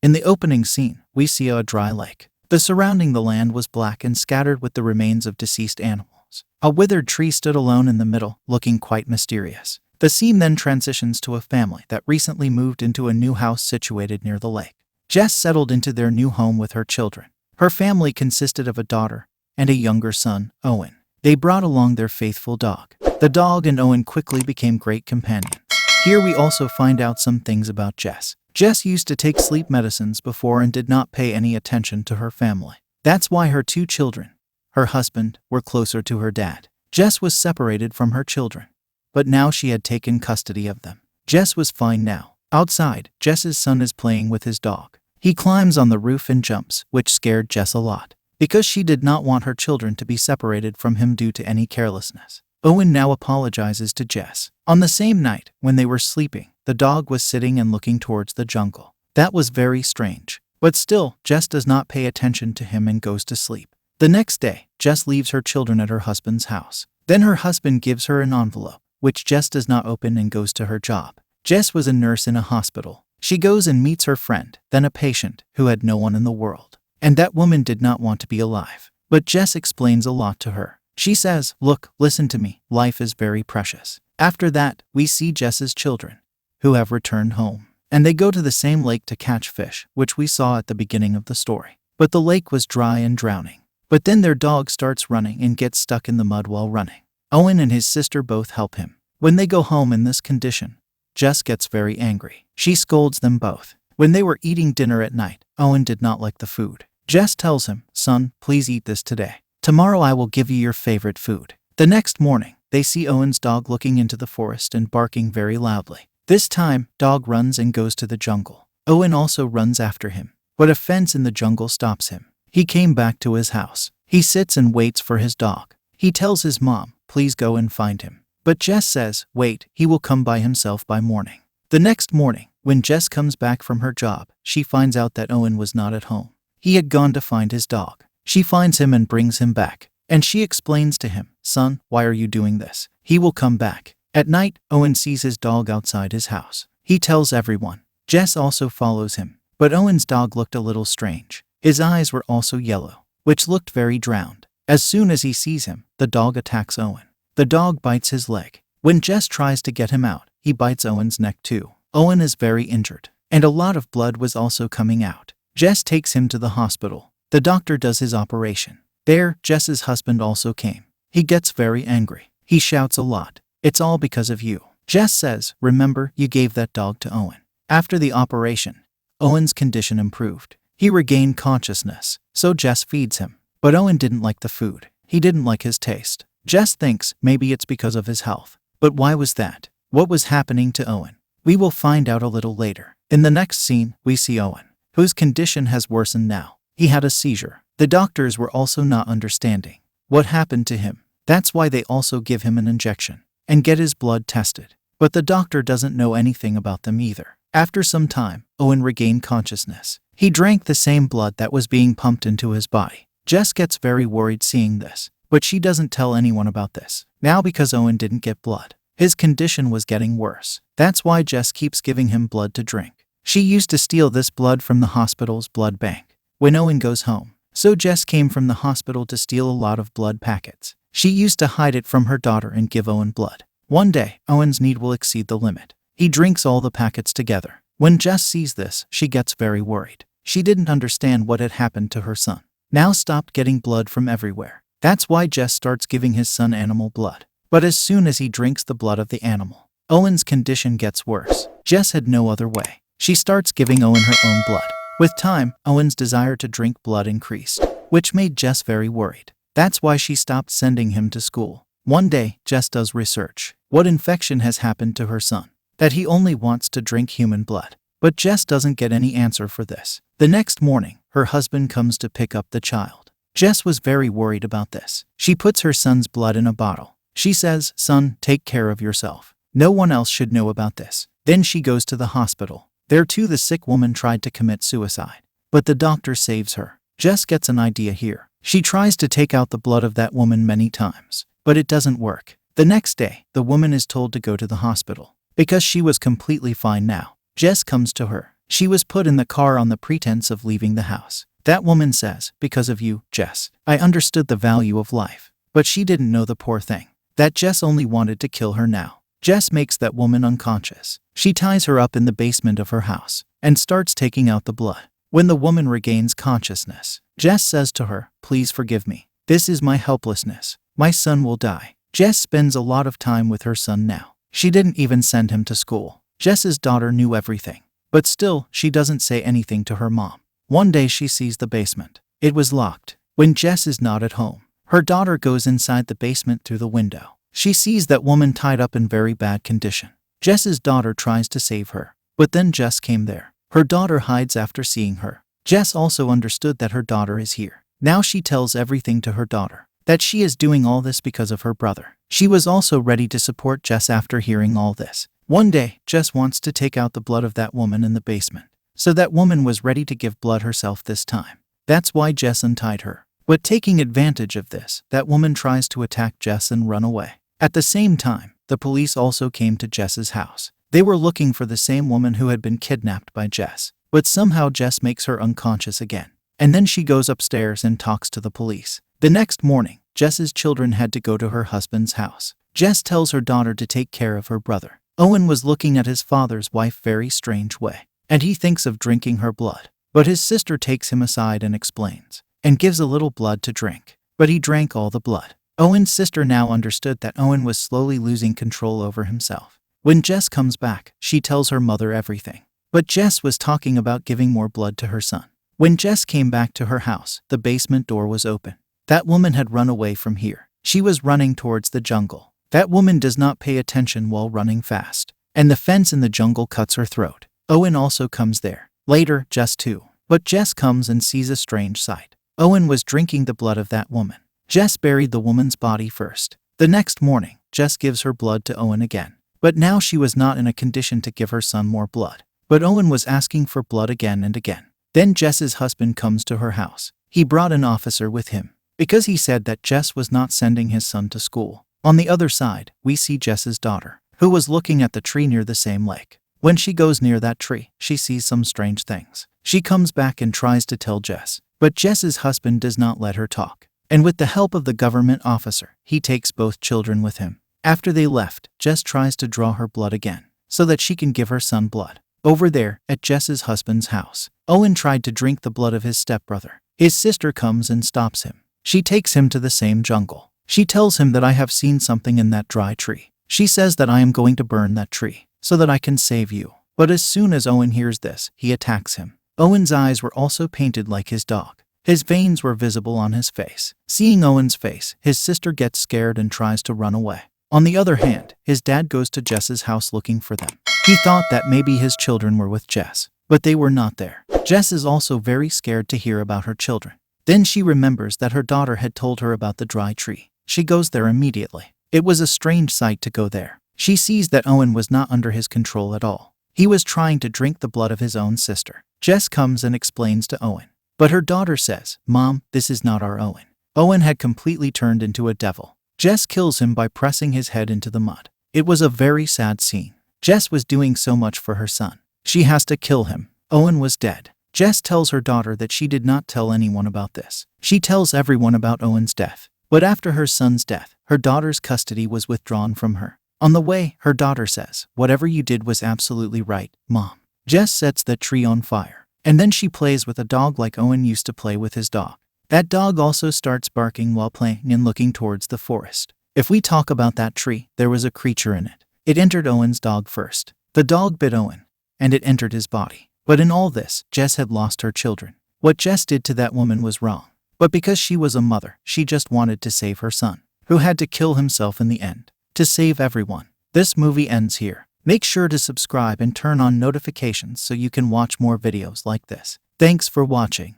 In the opening scene, we see a dry lake. The surrounding the land was black and scattered with the remains of deceased animals. A withered tree stood alone in the middle, looking quite mysterious. The scene then transitions to a family that recently moved into a new house situated near the lake. Jess settled into their new home with her children. Her family consisted of a daughter and a younger son, Owen. They brought along their faithful dog. The dog and Owen quickly became great companions. Here we also find out some things about Jess. Jess used to take sleep medicines before and did not pay any attention to her family. That's why her two children, her husband, were closer to her dad. Jess was separated from her children, but now she had taken custody of them. Jess was fine now. Outside, Jess's son is playing with his dog. He climbs on the roof and jumps, which scared Jess a lot, because she did not want her children to be separated from him due to any carelessness. Owen now apologizes to Jess. On the same night, when they were sleeping, the dog was sitting and looking towards the jungle. That was very strange. But still, Jess does not pay attention to him and goes to sleep. The next day, Jess leaves her children at her husband's house. Then her husband gives her an envelope, which Jess does not open and goes to her job. Jess was a nurse in a hospital. She goes and meets her friend, then a patient, who had no one in the world. And that woman did not want to be alive. But Jess explains a lot to her. She says, "Look, listen to me, life is very precious." After that, we see Jess's children, who have returned home. And they go to the same lake to catch fish, which we saw at the beginning of the story. But the lake was dry and drowning. But then their dog starts running and gets stuck in the mud while running. Owen and his sister both help him. When they go home in this condition, Jess gets very angry. She scolds them both. When they were eating dinner at night, Owen did not like the food. Jess tells him, "Son, please eat this today. Tomorrow I will give you your favorite food." The next morning, they see Owen's dog looking into the forest and barking very loudly. This time, dog runs and goes to the jungle. Owen also runs after him, but a fence in the jungle stops him. He came back to his house. He sits and waits for his dog. He tells his mom, "Please go and find him." But Jess says, "Wait, he will come by himself by morning." The next morning, when Jess comes back from her job, she finds out that Owen was not at home. He had gone to find his dog. She finds him and brings him back. And she explains to him, "Son, why are you doing this? He will come back." At night, Owen sees his dog outside his house. He tells everyone. Jess also follows him. But Owen's dog looked a little strange. His eyes were also yellow, which looked very drowned. As soon as he sees him, the dog attacks Owen. The dog bites his leg. When Jess tries to get him out, he bites Owen's neck too. Owen is very injured, and a lot of blood was also coming out. Jess takes him to the hospital. The doctor does his operation. There, Jess's husband also came. He gets very angry. He shouts a lot. "It's all because of you." Jess says, "Remember, you gave that dog to Owen." After the operation, Owen's condition improved. He regained consciousness, so Jess feeds him. But Owen didn't like the food. He didn't like his taste. Jess thinks maybe it's because of his health. But why was that? What was happening to Owen? We will find out a little later. In the next scene, we see Owen, whose condition has worsened now. He had a seizure. The doctors were also not understanding what happened to him. That's why they also give him an injection and get his blood tested. But the doctor doesn't know anything about them either. After some time, Owen regained consciousness. He drank the same blood that was being pumped into his body. Jess gets very worried seeing this, but she doesn't tell anyone about this. Now because Owen didn't get blood, his condition was getting worse. That's why Jess keeps giving him blood to drink. She used to steal this blood from the hospital's blood bank when Owen goes home. So Jess came from the hospital to steal a lot of blood packets. She used to hide it from her daughter and give Owen blood. One day, Owen's need will exceed the limit. He drinks all the packets together. When Jess sees this, she gets very worried. She didn't understand what had happened to her son. Now stopped getting blood from everywhere. That's why Jess starts giving his son animal blood. But as soon as he drinks the blood of the animal, Owen's condition gets worse. Jess had no other way. She starts giving Owen her own blood. With time, Owen's desire to drink blood increased, which made Jess very worried. That's why she stopped sending him to school. One day, Jess does research. What infection has happened to her son? That he only wants to drink human blood. But Jess doesn't get any answer for this. The next morning, her husband comes to pick up the child. Jess was very worried about this. She puts her son's blood in a bottle. She says, "Son, take care of yourself. No one else should know about this." Then she goes to the hospital. There too the sick woman tried to commit suicide. But the doctor saves her. Jess gets an idea here. She tries to take out the blood of that woman many times, but it doesn't work. The next day, the woman is told to go to the hospital because she was completely fine now. Jess comes to her. She was put in the car on the pretense of leaving the house. That woman says, "Because of you, Jess, I understood the value of life." But she didn't know the poor thing, that Jess only wanted to kill her now. Jess makes that woman unconscious. She ties her up in the basement of her house and starts taking out the blood. When the woman regains consciousness, Jess says to her, "Please forgive me. This is my helplessness. My son will die." Jess spends a lot of time with her son now. She didn't even send him to school. Jess's daughter knew everything. But still, she doesn't say anything to her mom. One day she sees the basement. It was locked. When Jess is not at home, her daughter goes inside the basement through the window. She sees that woman tied up in very bad condition. Jess's daughter tries to save her, but then Jess came there. Her daughter hides after seeing her. Jess also understood that her daughter is here. Now she tells everything to her daughter, that she is doing all this because of her brother. She was also ready to support Jess after hearing all this. One day, Jess wants to take out the blood of that woman in the basement. So that woman was ready to give blood herself this time. That's why Jess untied her. But taking advantage of this, that woman tries to attack Jess and run away. At the same time, the police also came to Jess's house. They were looking for the same woman who had been kidnapped by Jess. But somehow Jess makes her unconscious again. And then she goes upstairs and talks to the police. The next morning, Jess's children had to go to her husband's house. Jess tells her daughter to take care of her brother. Owen was looking at his father's wife very strange way, and he thinks of drinking her blood. But his sister takes him aside and explains, and gives a little blood to drink. But he drank all the blood. Owen's sister now understood that Owen was slowly losing control over himself. When Jess comes back, she tells her mother everything. But Jess was talking about giving more blood to her son. When Jess came back to her house, the basement door was open. That woman had run away from here. She was running towards the jungle. That woman does not pay attention while running fast, and the fence in the jungle cuts her throat. Owen also comes there. Later, Jess too. But Jess comes and sees a strange sight. Owen was drinking the blood of that woman. Jess buried the woman's body first. The next morning, Jess gives her blood to Owen again. But now she was not in a condition to give her son more blood. But Owen was asking for blood again and again. Then Jess's husband comes to her house. He brought an officer with him, because he said that Jess was not sending his son to school. On the other side, we see Jess's daughter, who was looking at the tree near the same lake. When she goes near that tree, she sees some strange things. She comes back and tries to tell Jess, but Jess's husband does not let her talk. And with the help of the government officer, he takes both children with him. After they left, Jess tries to draw her blood again, so that she can give her son blood. Over there, at Jess's husband's house, Owen tried to drink the blood of his stepbrother. His sister comes and stops him. She takes him to the same jungle. She tells him that I have seen something in that dry tree. She says that I am going to burn that tree, so that I can save you. But as soon as Owen hears this, he attacks him. Owen's eyes were also painted like his dog. His veins were visible on his face. Seeing Owen's face, his sister gets scared and tries to run away. On the other hand, his dad goes to Jess's house looking for them. He thought that maybe his children were with Jess, but they were not there. Jess is also very scared to hear about her children. Then she remembers that her daughter had told her about the dry tree. She goes there immediately. It was a strange sight to go there. She sees that Owen was not under his control at all. He was trying to drink the blood of his own sister. Jess comes and explains to Owen. But her daughter says, "Mom, this is not our Owen." Owen had completely turned into a devil. Jess kills him by pressing his head into the mud. It was a very sad scene. Jess was doing so much for her son. She has to kill him. Owen was dead. Jess tells her daughter that she did not tell anyone about this. She tells everyone about Owen's death. But after her son's death, her daughter's custody was withdrawn from her. On the way, her daughter says, "Whatever you did was absolutely right, Mom." Jess sets the tree on fire. And then she plays with a dog like Owen used to play with his dog. That dog also starts barking while playing and looking towards the forest. If we talk about that tree, there was a creature in it. It entered Owen's dog first. The dog bit Owen, and it entered his body. But in all this, Jess had lost her children. What Jess did to that woman was wrong. But because she was a mother, she just wanted to save her son, who had to kill himself in the end, to save everyone. This movie ends here. Make sure to subscribe and turn on notifications so you can watch more videos like this. Thanks for watching.